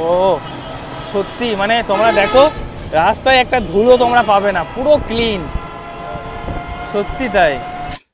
ও সত্যি মানে তোমরা দেখো রাস্তায় একটা ধুলো তোমরা পাবে না, পুরো ক্লিন, সত্যি তাই।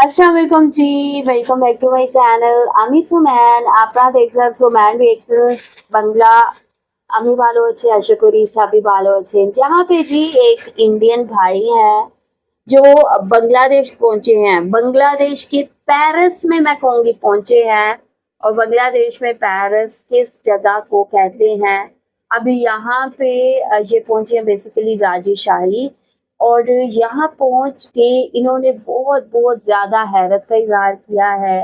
अस्सलाम वालेकुम ji, welcome back to my channel. আমি সুম্যান, আপনারা দেখছেন সুম্যান রিएक्शंस বাংলা। আমি ভালো আছি, আশা করি सभी ভালো আছেন। जहाँ पे जी एक इंडियन भाई हैं जो बांग्लादेश पहुंचे हैं, बांग्लादेश के पेरिस में मैं कहूँगी पहुंचे हैं। और बांग्लादेश में पेरिस किस जगह को कहते हैं, अभी यहाँ पे ये पहुंचे हैं बेसिकली राजशाही। और यहाँ पहुंच के इन्होंने बहुत बहुत ज्यादा हैरत का इजहार किया है।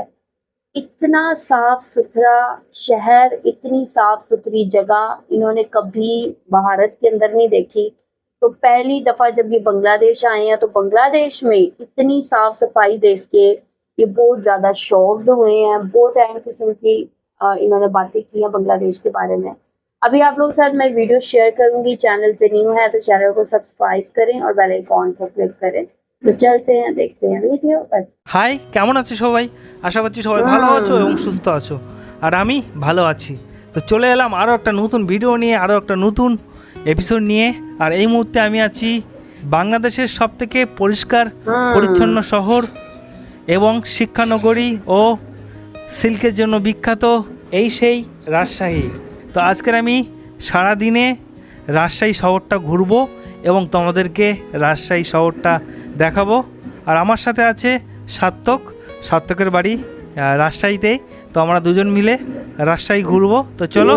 इतना साफ सुथरा शहर, इतनी साफ सुथरी जगह इन्होंने कभी भारत के अंदर नहीं देखी। तो पहली दफा जब ये बांग्लादेश आए हैं तो बांग्लादेश में इतनी साफ सफाई देख के ये बहुत ज्यादा शॉक्ड हुए हैं। बहुत अहम किस्म की इन्होंने बातें की हैं बांग्लादेश के बारे में। अभी आप लोगों के साथ मैं वीडियो शेयर करूंगी। चैनल पे न्यू है तो चैनल को सब्सक्राइब करें और बेल आइकन को क्लिक करें। तो चलते हैं, देखते हैं वीडियो। হাই, কেমন আছো সবাই? আশা করছি সবাই ভালো আছো এবং সুস্থ আছো, আর আমি ভালো আছি। তো চলে এলাম আরও একটা নতুন ভিডিও নিয়ে, আরও একটা নতুন এপিসোড নিয়ে। আর এই মুহূর্তে আমি আছি বাংলাদেশের সবথেকে পরিষ্কার পরিচ্ছন্ন শহর এবং শিক্ষানগরী ও সিল্কের জন্য বিখ্যাত এই সেই রাজশাহী। তো আজকের আমি সারাদিনে রাজশাহী শহরটা ঘুরবো এবং তোমাদেরকে রাজশাহী শহরটা দেখাবো। আর আমার সাথে আছে সার্থকের বাড়ি রাজশাহীতেই। তো আমরা দুজন মিলে রাজশাহী ঘুরবো। তো চলো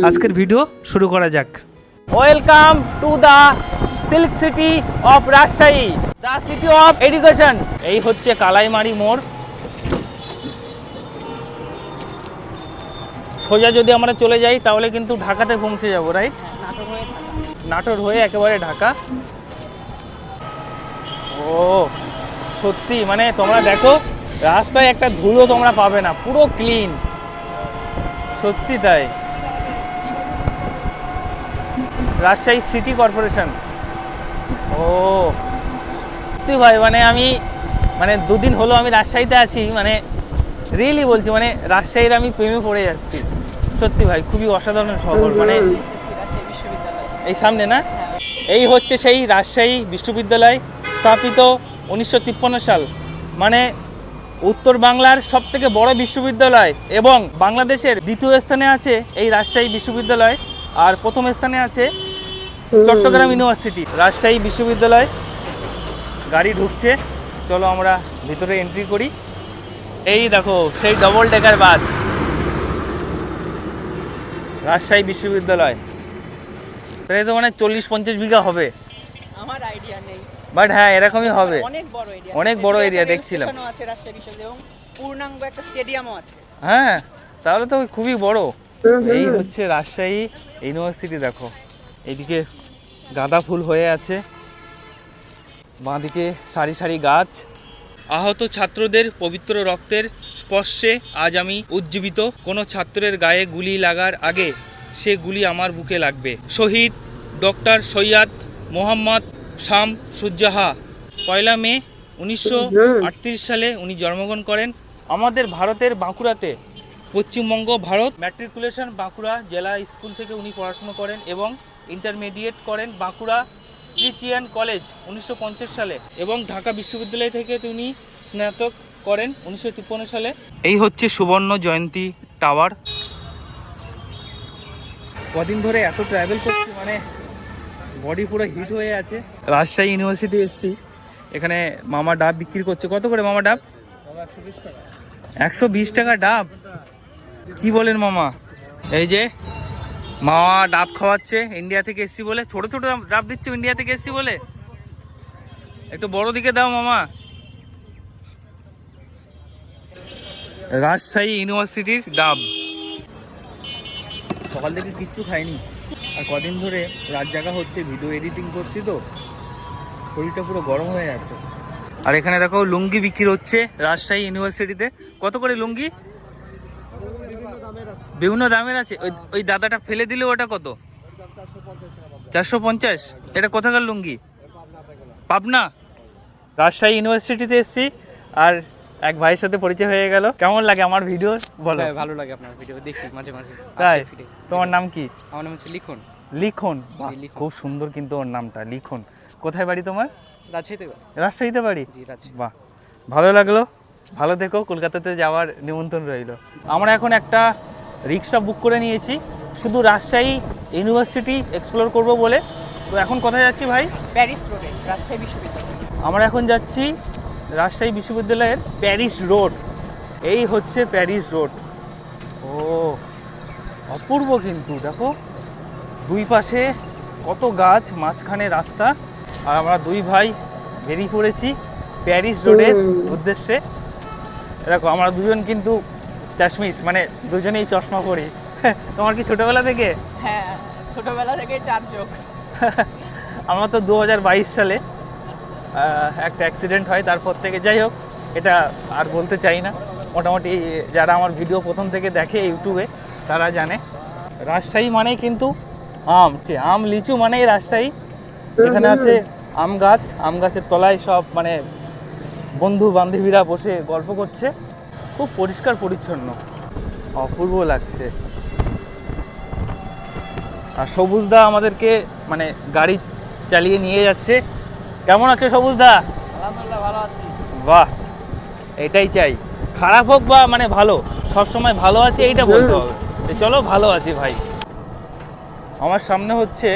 আজকের ভিডিও শুরু করা যাক। Welcome to the silk city of Rajshahi, the city of education. এই হচ্ছে কালাইমারি মোড়। সোজা যদি আমরা চলে যাই তাহলে কিন্তু ঢাকাতে পৌঁছে যাবো, রাইট? নাটোর হয়ে একেবারে ঢাকা। ও সত্যি মানে তোমরা দেখো রাস্তায় একটা ধুলো তোমরা পাবে না, পুরো ক্লিন, সত্যি তাই। Rajshahi city corporation. ও সত্যি ভাই, মানে আমি দুদিন হলো আমি রাজশাহীতে আছি, মানে রিয়েলি বলছি, মানে রাজশাহীর আমি প্রেমে পড়ে যাচ্ছি। সত্যি ভাই, খুবই অসাধারণ শহর। মানে এই সামনে না, এই হচ্ছে সেই রাজশাহী বিশ্ববিদ্যালয়, স্থাপিত 1953 সাল। মানে উত্তর বাংলার সবথেকে বড় বিশ্ববিদ্যালয় এবং বাংলাদেশের দ্বিতীয় স্থানে আছে এই রাজশাহী বিশ্ববিদ্যালয়। আর প্রথম স্থানে আছে চট্টগ্রাম ইউনিভার্সিটি। রাজশাহী বিশ্ববিদ্যালয় গাড়ি ঢুকছে, চলো আমরা ভিতরে এন্ট্রি করি। এই দেখো সেই ডবল ডেকার বাস, রাজশাহী বিশ্ববিদ্যালয়। তাই তো মানে 40-50 বিঘা হবে, আমার আইডিয়া নেই, বাট হ্যাঁ এরকমই হবে। অনেক বড় এরিয়া দেখছিলাম। আছে রাজশাহী বিশ্ববিদ্যালয় এবং পূর্ণাঙ্গ একটা স্টেডিয়ামও আছে। হ্যাঁ তাহলে তো খুবই বড়। এই হচ্ছে রাজশাহী ইউনিভার্সিটি। দেখো এইদিকে গাঁদা ফুল হয়ে আছে, বাঁদিকে সারি সারি গাছ। আহত ছাত্রদের পবিত্র রক্তের স্পর্শে আজ আমি উজ্জীবিত। কোনো ছাত্রের গায়ে গুলি লাগার আগে সে গুলি আমার বুকে লাগবে। শহীদ ডক্টর সৈয়দ মোহাম্মদ শামসুজ্জাহা 1 মে 1938 সালে উনি জন্মগ্রহণ করেন আমাদের ভারতের বাঁকুড়াতে, পশ্চিমবঙ্গ ভারত। ম্যাট্রিকুলেশন বাঁকুড়া জেলা স্কুল থেকে উনি পড়াশুনো করেন এবং ইন্টারমিডিয়েট করেন বাঁকুড়া ক্রিশ্চিয়ান কলেজ 1950 সালে এবং ঢাকা বিশ্ববিদ্যালয় থেকে তিনি স্নাতক করেন 1953 সালে। এই হচ্ছে সুবর্ণ জয়ন্তী টাওয়ার। কদিন ধরে এত ট্রাভেল করছি, মানে বডি পুরো হিট হয়ে আছে। রাজশাহী ইউনিভার্সিটি এসছি, এখানে মামা ডাব বিক্রি করছে। কত করে মামা ডাব? 120 টাকা ডাব। কি বলেন মামা? এই যে মামা ডাব খাওয়াচ্ছে, ইন্ডিয়া থেকে এসছি বলে। ছোট ছোট ডাব দিচ্ছে ইন্ডিয়া থেকে এসছি বলে, একটু বড় দিকে দাও মামা। রাজশাহী ইউনিভার্সিটির ডাব। সকাল থেকে কিচ্ছু খাইনি, আর কদিন ধরে রাত জাগা হচ্ছে, ভিডিও এডিটিং করছি তো শরীরটা পুরো গরম হয়ে যাচ্ছে। আর এখানে দেখো লুঙ্গি বিক্রি হচ্ছে রাজশাহী ইউনিভার্সিটিতে। কত করে লুঙ্গি? বিভিন্ন দামের আছে। ওই দাদাটা ফেলে দিলে ওটা কত? 450। এটা কোথাকার লুঙ্গি? পাবনা। রাজশাহী ইউনিভার্সিটিতে এসছি, আর এক ভাইয়ের সাথে পরিচয় হয়ে গেল। কেমন লাগে আমার ভিডিও বলো? হ্যাঁ, ভালো লাগে আপনার ভিডিও দেখি মাঝে মাঝে। তাই? আসে ফিরে। তোমার নাম কি? আমার নাম হচ্ছে লিখন। লিখন, বাহ, লিখন। খুব সুন্দর কিন্তু ওর নামটা লিখন। কোথায় বাড়ি তোমার? রাজশাহীতে। রাজশাহীতে বাড়ি? জি, রাজশাহী। বাহ, ভালো লাগলো। ভালো থেকো, কলকাতাতে যাওয়ার নিমন্ত্রণ রইল। আমরা এখন একটা রিক্সা বুক করে নিয়েছি শুধু রাজশাহী ইউনিভার্সিটি এক্সপ্লোর করব বলে। তো এখন কোথায় যাচ্ছি ভাই? প্যারিস রোডে রাজশাহী বিশ্ববিদ্যালয়। আমরা এখন যাচ্ছি রাজশাহী বিশ্ববিদ্যালয়ের প্যারিস রোড। এই হচ্ছে প্যারিস রোড। ও অপূর্ব কিন্তু, দেখো দুই পাশে কত গাছ, মাঝখানে রাস্তা, আর আমরা দুই ভাই বেরিয়ে পড়েছি প্যারিস রোডের উদ্দেশ্যে। দেখো আমরা দুজন কিন্তু চাশমিশ, মানে দুজনেই চশমা পরি। তোমার কি ছোটবেলা থেকে? হ্যাঁ, ছোটবেলা থেকেই 4 চোখ। আমার তো 2022 সালে একটা অ্যাক্সিডেন্ট হয়, তারপর থেকে যাই হোক এটা আর বলতে চাই না। মোটামুটি যারা আমার ভিডিও প্রথম থেকে দেখে ইউটিউবে তারা জানে। রাজশাহী মানেই কিন্তু আম লিচু মানেই রাজশাহী। এখানে আছে আম গাছ, আম গাছের তলায় সব মানে বন্ধু বান্ধবীরা বসে গল্প করছে। খুব পরিষ্কার পরিচ্ছন্ন, অপূর্ব লাগছে। আর সবুজদা আমাদেরকে মানে গাড়ি চালিয়ে নিয়ে যাচ্ছে। কেমন আছে সবুজদা? আলহামদুলিল্লাহ ভালো আছি। বাহ, এটাই চাই, খারাপ হোক বা মানে ভালো, সব সময় ভালো আছে এইটা বলতে হবে। চলো ভালো আছি ভাই। আমার সামনে হচ্ছে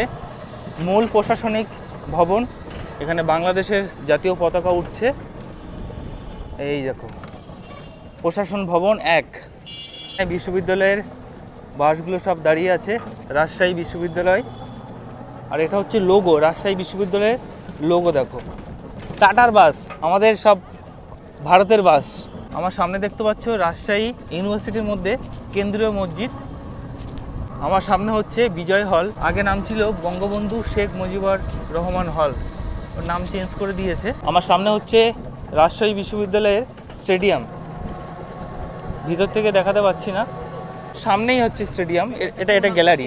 মূল প্রশাসনিক ভবন। এখানে বাংলাদেশের জাতীয় পতাকা উঠছে। এই দেখো প্রশাসন ভবন 1। বিশ্ববিদ্যালয়ের বাসগুলো সব দাঁড়িয়ে আছে, রাজশাহী বিশ্ববিদ্যালয়। আর এটা হচ্ছে লোগো, রাজশাহী বিশ্ববিদ্যালয়ের লোগো। দেখো টাটার বাস, আমাদের সব ভারতের বাস। আমার সামনে দেখতে পাচ্ছ রাজশাহী ইউনিভার্সিটির মধ্যে কেন্দ্রীয় মসজিদ। আমার সামনে হচ্ছে বিজয় হল, আগে নাম ছিল বঙ্গবন্ধু শেখ মুজিবুর রহমান হল, ওর নাম চেঞ্জ করে দিয়েছে। আমার সামনে হচ্ছে রাজশাহী বিশ্ববিদ্যালয়ের স্টেডিয়াম, ভিতর থেকে দেখাতে পাচ্ছি না, সামনেই হচ্ছে স্টেডিয়াম। এটা গ্যালারি।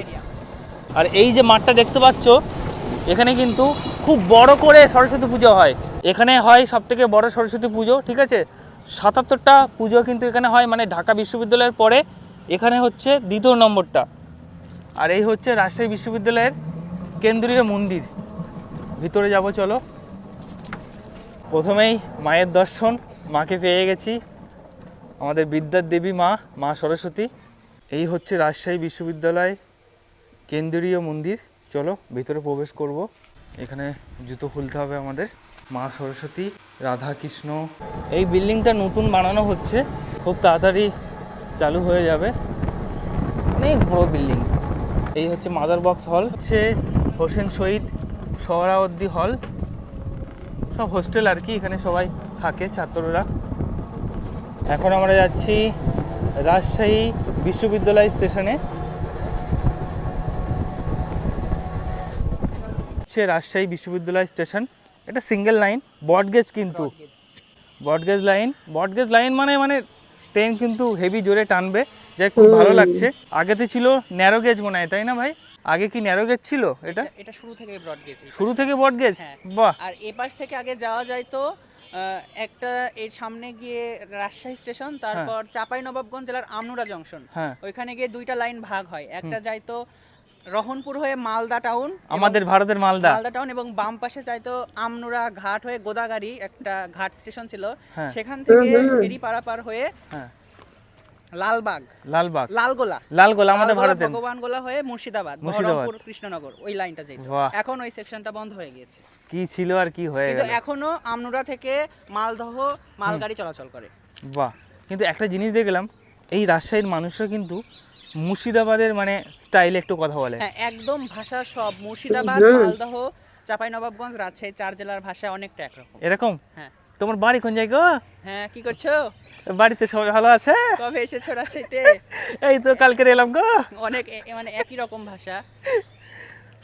আর এই যে মাঠটা দেখতে পাচ্ছ, এখানে কিন্তু খুব বড় করে সরস্বতী পুজো হয়। এখানে হয় সবথেকে বড় সরস্বতী পুজো, ঠিক আছে? 77টা পুজো কিন্তু এখানে হয়, মানে ঢাকা বিশ্ববিদ্যালয়ের পরে এখানে হচ্ছে 2 নম্বরটা। আর এই হচ্ছে রাজশাহী বিশ্ববিদ্যালয়ের কেন্দ্রীয় মন্দির। ভিতরে যাব চলো। প্রথমেই মায়ের দর্শন, মাকে পেয়ে গেছি, আমাদের বিদ্যার দেবী মা সরস্বতী। এই হচ্ছে রাজশাহী বিশ্ববিদ্যালয় কেন্দ্রীয় মন্দির। চলো ভিতরে প্রবেশ করব। এখানে জুতো খুলতে হবে আমাদের। মা সরস্বতী, রাধা কৃষ্ণ। এই বিল্ডিংটা নতুন বানানো হচ্ছে, খুব তাড়াতাড়ি চালু হয়ে যাবে। অনেক বড় বিল্ডিং। এই হচ্ছে মাদার বক্স হল, হচ্ছে হোসেন শহীদ সোহরাওয়ার্দী হল, সব হোস্টেল আর কি, এখানে সবাই থাকে ছাত্ররা। এখন আমরা যাচ্ছি রাজশাহী বিশ্ববিদ্যালয় স্টেশনে। হচ্ছে রাজশাহী বিশ্ববিদ্যালয় স্টেশন, এটা সিঙ্গেল লাইন বটগেজ, কিন্তু বটগেজ লাইন মানে ট্রেন কিন্তু হেভি জোরে টানবে, যাই খুব ভালো লাগছে। আগেতে ছিল ন্যারো গেজ মনে হয়, তাই না ভাই? আগে কি ন্যারো গেজ ছিল? এটা শুরু থেকে ব্রড গেজ। শুরু থেকে বটগেজ? হ্যাঁ। বাহ। আর এই পাশ থেকে আগে যাওয়া যায় তো একটা এর সামনে গিয়ে রাজশাহী স্টেশন, তারপর চাঁপাইনবাবগঞ্জ জেলার আমনুরা জংশন, হ্যাঁ। ওইখানে গিয়ে 2টা লাইন ভাগ হয়। একটা যাইতো রহনপুর হয়ে মালদা টাউন, আমাদের ভারতের মালদা টাউন, এবং বাম পাশে যাইতো আমনুরা ঘাট হয়ে গোদাগাড়ি, একটা ঘাট স্টেশন ছিল। হ্যাঁ। সেখান থেকে ফেরি পারাপার হয়ে হ্যাঁ, লালবাগ, লালগোলা আমাদের ভারতের, ভগবানগোলা হয়ে মুর্শিদাবাদ, কৃষ্ণনগর, ওই লাইনটা যেত। বাহ। এখন ওই সেকশনটা বন্ধ হয়ে গিয়েছে, কি ছিল আর কি হয়ে কিন্তু গেল। এখনো আমনুরা থেকে মালদহ মালগাড়ি চলাচল করে। বাহ, কিন্তু একটা জিনিস দেখলাম, এই রাজশাহীর মানুষরা কিন্তু মুর্শিদাবাদের মানে স্টাইলে একটু কথা বলে। হ্যাঁ, একদম ভাষা সব মুর্শিদাবাদ, মালদহ, চাঁপাইনবাবগঞ্জ, রাজশাহী 4 জেলার ভাষা অনেকটা একরকম। এরকম? হ্যাঁ। তোমার বাড়ি কোন জায়গা? হ্যাঁ, কি করছো? বাড়িতে সবাই ভালো আছে? কবে এসেছো রাজশাহীতে? এই তো কালকে এলাম গো। অনেক মানে একই রকম ভাষা,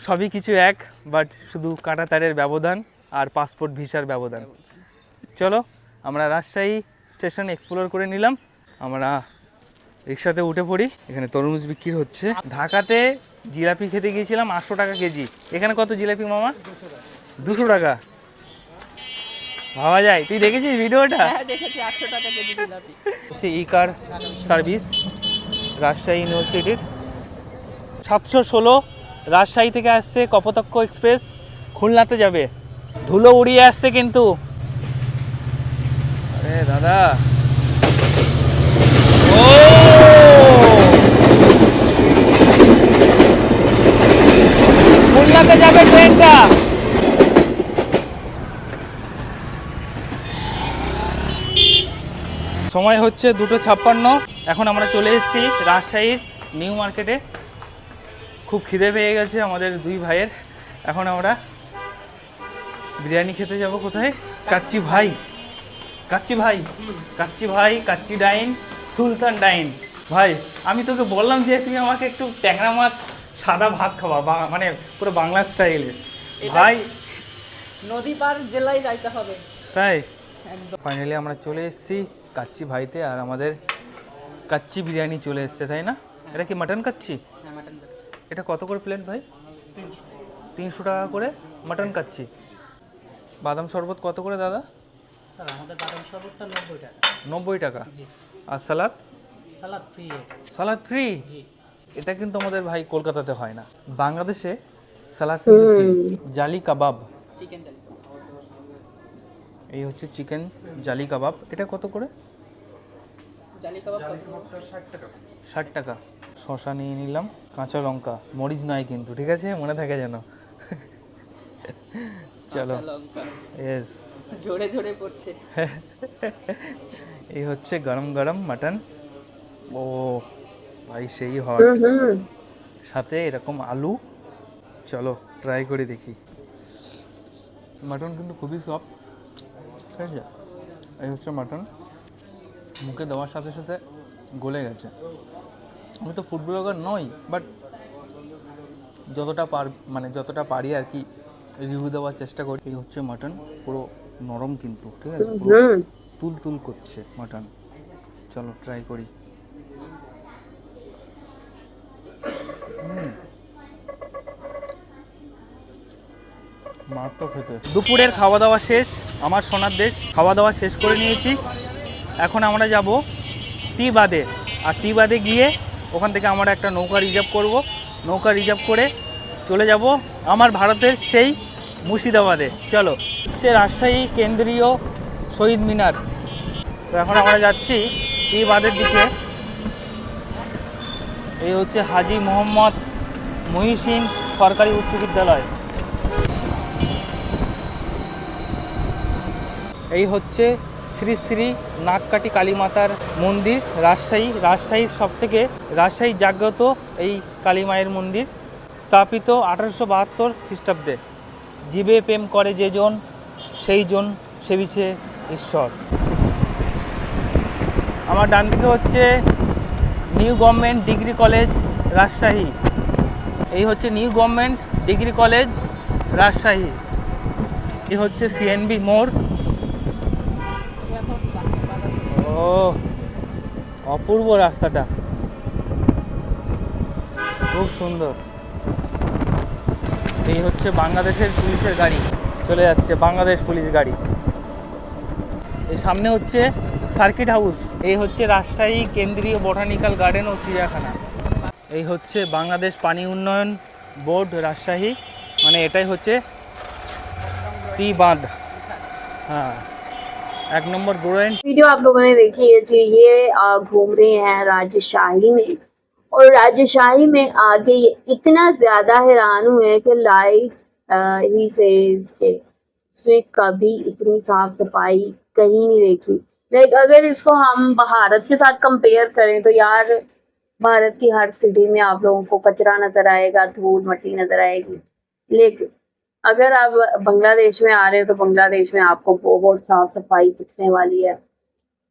সবই কিছু এক, বাট শুধু কাঁটাতারের ব্যবধান আর পাসপোর্ট ভিসার ব্যবধান। চলো আমরা রাজশাহী স্টেশন এক্সপ্লোর করে নিলাম। আমরা রিক্সাতে উঠে পড়ি। এখানে তরমুজ বিক্রি হচ্ছে। ঢাকাতে জিলাপি খেতে গিয়েছিলাম 800 টাকা কেজি। এখানে কত জিলাপি মামা? 200 টাকা। ভাবা যায়, তুই দেখেছিস ভিডিওটা? হ্যাঁ দেখেছি, 800 টাকা কেজি জিলাপি। হচ্ছে ই কার সার্ভিস রাজশাহী ইউনিভার্সিটির 716 রাজশাহী থেকে আসছে কপোতাক্ষ এক্সপ্রেস, খুলনাতে যাবে। ধুলো উড়িয়ে আসছে কিন্তু। আরে দাদা, ও খুলনাতে যাবে ট্রেনটা। সময় হচ্ছে 2:56। এখন আমরা চলে এসেছি রাজশাহীর নিউ মার্কেটে। খুব খিদে পেয়ে গেছে আমাদের দুই ভাইয়ের। এখন আমরা বিরিয়ানি খেতে যাব। কোথায়? কাচ্চি ভাই, কাচ্চি ভাই, কাচ্চি ভাই, কাচ্চি ডাইন, সুলতান ডাইন। ভাই আমি তোকে বললাম যে তুমি আমাকে একটু ট্যাংরা মাছ সাদা ভাত খাওয়া, মানে পুরো বাংলা স্টাইলে। ভাই নদী পার জেলায় যাইতে হবে। তাই একদম। ফাইনালি আমরা চলে এসেছি কাচ্চি ভাইতে, আর আমাদের কাচ্চি বিরিয়ানি চলে এসছে, তাই না? এটা কি মাটন কাচ্চি? হ্যাঁ মাটন কাচ্চি। এটা কত করে প্লেট ভাই? 300 টাকা করে মাটন কাচ্চি। বাদাম শরবত কত করে দাদা? স্যার আমাদের বাদাম শরবতটা 90 টাকা। 90 টাকা। জি। আর সালাদ? সালাদ ফ্রি। সালাদ ফ্রি? জি। এটা কিন্তু আমাদের ভাই কলকাতাতে হয় না, বাংলাদেশে সালাদ কিন্তু free। জালি কাবাব, চিকেন ডালি। এই হচ্ছে চিকেন জালি কাবাব। এটা কত করে? জালি কাবাবটা 60 টাকা। শশা নিয়ে নিলাম, কাঁচা লঙ্কা, মরিচ নয় কিন্তু, ঠিক আছে? মনে থাকে যেন। চলো, লঙ্কা ইয়েস। ঝরে ঝরে পড়ছে। এই হচ্ছে গরম গরম মাটন। ও ভাই সেই হট, সাথে এরকম আলু। চলো ট্রাই করে দেখি। মাটন কিন্তু খুবই সফট, ঠিক আছে? এই হচ্ছে মাটন, মুখে দেওয়ার সাথে সাথে গলে গেছে। আমি তো ফুড ব্লগার নই, বাট যতটা পারি আর কি রিভিউ দেওয়ার চেষ্টা করি। এই হচ্ছে মাটন, পুরো নরম কিন্তু, ঠিক আছে? পুরো তুল তুল করছে মাটন। চলো ট্রাই করি। মাত্র খেতে। দুপুরের খাওয়া দাওয়া শেষ, আমার সোনার দেশ খাওয়া দাওয়া শেষ করে নিয়েছি। এখন আমরা যাব টি বাদে, আর টি বাদে গিয়ে ওখান থেকে আমরা একটা নৌকা রিজার্ভ করব। নৌকা রিজার্ভ করে চলে যাব আমার ভারতের সেই মুর্শিদাবাদে। চলো, হচ্ছে রাজশাহী কেন্দ্রীয় শহীদ মিনার। তো এখন আমরা যাচ্ছি টি বাদের দিকে। এই হচ্ছে হাজী মোহাম্মদ মহিউদ্দিন সরকারি উচ্চ বিদ্যালয়। এই হচ্ছে শ্রী শ্রী নাগকাটি কালী মাতার মন্দির, রাজশাহীর সবথেকে জাগ্রত এই কালী মায়ের মন্দির, স্থাপিত 1872 খ্রিস্টাব্দে। জীবে প্রেম করে যে জন, সেই জন সেবিছে ঈশ্বর। আমার ডান দিকে হচ্ছে new government degree college Rajshahi. এই হচ্ছে new government degree college Rajshahi. এই হচ্ছে সিএনবি মোড়। ও অপূর্ব রাস্তাটা, খুব সুন্দর। এই হচ্ছে বাংলাদেশের পুলিশের গাড়ি, চলে যাচ্ছে বাংলাদেশ পুলিশ গাড়ি। এই সামনে হচ্ছে সার্কিট হাউস। এই হচ্ছে রাজশাহী কেন্দ্রীয় বোটানিক্যাল গার্ডেন ও চিড়িয়াখানা। এই হচ্ছে বাংলাদেশ পানি উন্নয়ন বোর্ড রাজশাহী, মানে এটাই হচ্ছে টি বাঁধ। हाँ 1 नंबर ग्रोएंट। वीडियो आप लोगों ने देखी है जी, ये घूम रहे हैं राजशाही में, और राजशाही में आगे ये इतना ज्यादा हैरान हुए कि लाइक ही सेज के इसमें कभी इतनी साफ सफाई कहीं नहीं देखी। लाइक अगर इसको हम भारत के साथ कंपेयर करें तो यार भारत की हर सिटी में आप लोगों को कचरा नजर आएगा, धूल मट्टी नजर आएगी, लेकिन अगर आप बांग्लादेश में आ रहे हो तो बांग्लादेश में आपको बहुत साफ सफाई दिखने वाली है।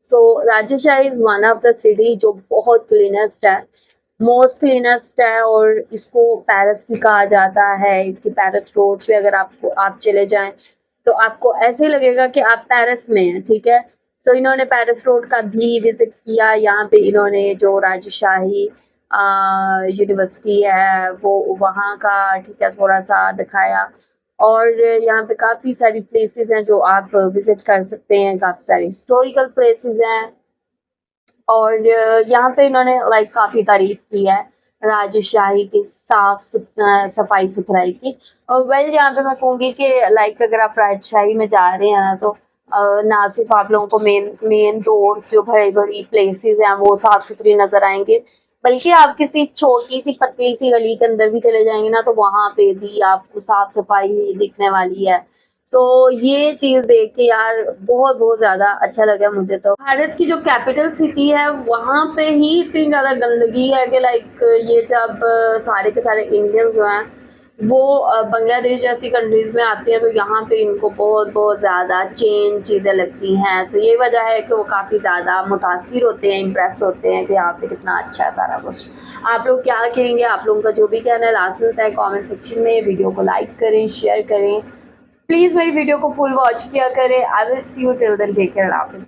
सो राजशाही is one of the city जो बहुत क्लीनेस्ट है, मोस्ट क्लीनेस्ट है, और इसको पेरिस भी कहा जाता है। इसकी पेरिस रोड पे अगर आप चले जाएं तो आपको ऐसे लगेगा कि आप पेरिस में हैं, ठीक है? सो इन्होंने पेरिस रोड का भी विजिट किया। यहाँ पे इन्होंने जो राजशाही यूनिवर्सिटी है वो वहाँ का, ठीक है, थोड़ा सा दिखाया। और यहाँ पे काफ़ी सारी प्लेसेस हैं जो आप विजिट कर सकते हैं, काफ़ी सारी हिस्टोरिकल प्लेसेस हैं। और यहाँ पे इन्होंने लाइक काफ़ी तारीफ की है राजशाही की सफाई सुथराई की। और वेल यहाँ पे मैं कहूँगी कि लाइक अगर आप राजशाही में जा रहे हैं ना तो ना सिर्फ आप लोगों को मेन रोड्स जो बड़ी बड़ी प्लेसेस हैं वो साफ सुथरी नजर आएंगे, बल्कि आप किसी छोटी सी पतली सी गली के अंदर भी चले जाएंगे ना तो वहां पे भी आपको साफ सफाई दिखने वाली है। तो ये चीज देख के यार बहुत बहुत ज्यादा अच्छा लगा मुझे। तो भारत की जो कैपिटल सिटी है वहां पे ही इतनी ज्यादा गंदगी है कि लाइक ये जब सारे के सारे इंडियंस जो हैं वो बांग्लादेश जैसी कंट्रीज में आते हैं तो यहाँ पे इनको बहुत बहुत ज़्यादा चेंज चीज़ें लगती हैं। तो ये वजह है कि वो काफ़ी ज़्यादा मुतासिर होते हैं, इम्प्रेस होते हैं कि यहाँ पे कितना अच्छा है सारा कुछ। आप लोग क्या कहेंगे? आप लोगों का जो भी कहना है लास्ट में बताएं कमेंट सेक्शन में। वीडियो को लाइक करें, शेयर करें, प्लीज़ मेरी वीडियो को फुल वॉच किया करें। I will see you till then, take care, अल्लाह हाफिज़।